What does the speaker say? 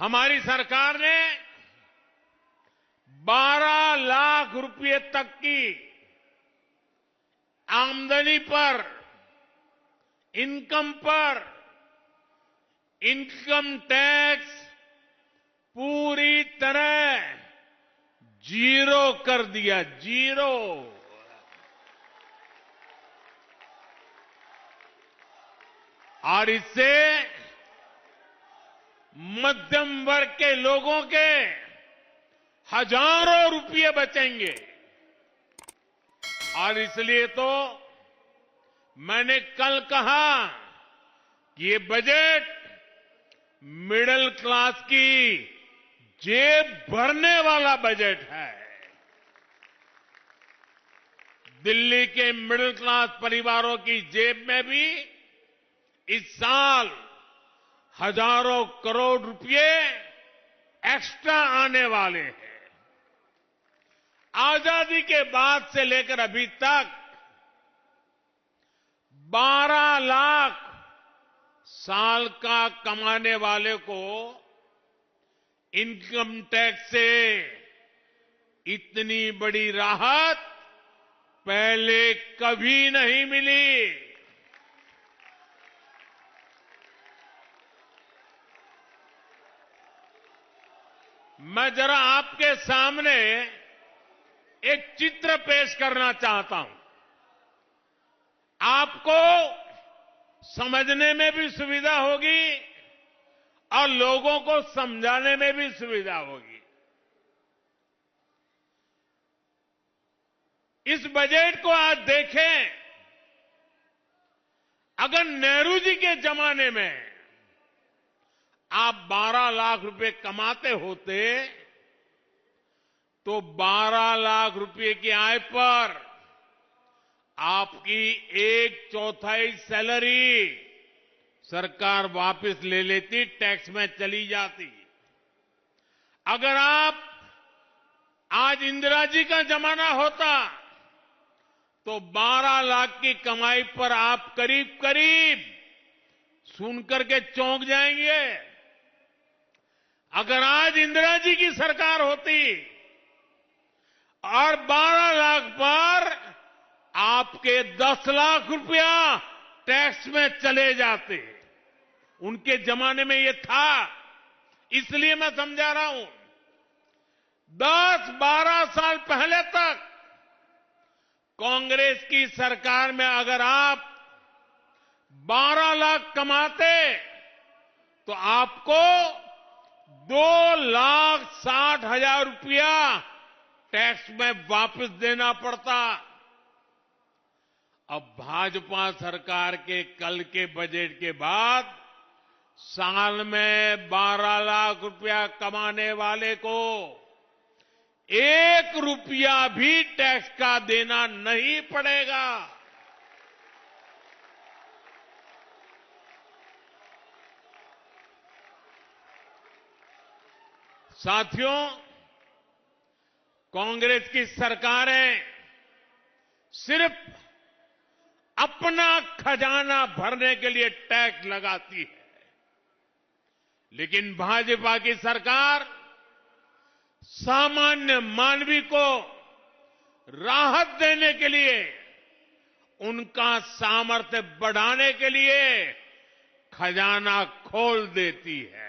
हमारी सरकार ने 12 लाख रुपए तक की आमदनी पर, इनकम पर इनकम टैक्स पूरी तरह जीरो कर दिया, जीरो। और इससे मध्यम वर्ग के लोगों के हजारों रुपये बचेंगे। और इसलिए तो मैंने कल कहा कि ये बजट मिडिल क्लास की जेब भरने वाला बजट है। दिल्ली के मिडिल क्लास परिवारों की जेब में भी इस साल हजारों करोड़ रुपए एक्स्ट्रा आने वाले हैं। आजादी के बाद से लेकर अभी तक 12 लाख साल का कमाने वाले को इनकम टैक्स से इतनी बड़ी राहत पहले कभी नहीं मिली। मैं जरा आपके सामने एक चित्र पेश करना चाहता हूं। आपको समझने में भी सुविधा होगी और लोगों को समझाने में भी सुविधा होगी। इस बजट को आज देखें, अगर नेहरू जी के जमाने में आप 12 लाख रुपए कमाते होते तो 12 लाख रुपए की आय पर आपकी 1/4 सैलरी सरकार वापस ले लेती, टैक्स में चली जाती। अगर आप आज इंदिरा जी का जमाना होता तो 12 लाख की कमाई पर आप करीब करीब सुनकर के चौंक जाएंगे। अगर आज इंदिरा जी की सरकार होती और 12 लाख पर आपके 10 लाख रुपया टैक्स में चले जाते, उनके जमाने में ये था, इसलिए मैं समझा रहा हूं। 10-12 साल पहले तक कांग्रेस की सरकार में अगर आप 12 लाख कमाते तो आपको 2,60,000 रुपया टैक्स में वापस देना पड़ता। अब भाजपा सरकार के कल के बजट के बाद साल में 12 लाख रुपया कमाने वाले को 1 रुपया भी टैक्स का देना नहीं पड़ेगा। साथियों, कांग्रेस की सरकारें सिर्फ अपना खजाना भरने के लिए टैक्स लगाती है, लेकिन भाजपा की सरकार सामान्य मानवी को राहत देने के लिए, उनका सामर्थ्य बढ़ाने के लिए खजाना खोल देती है।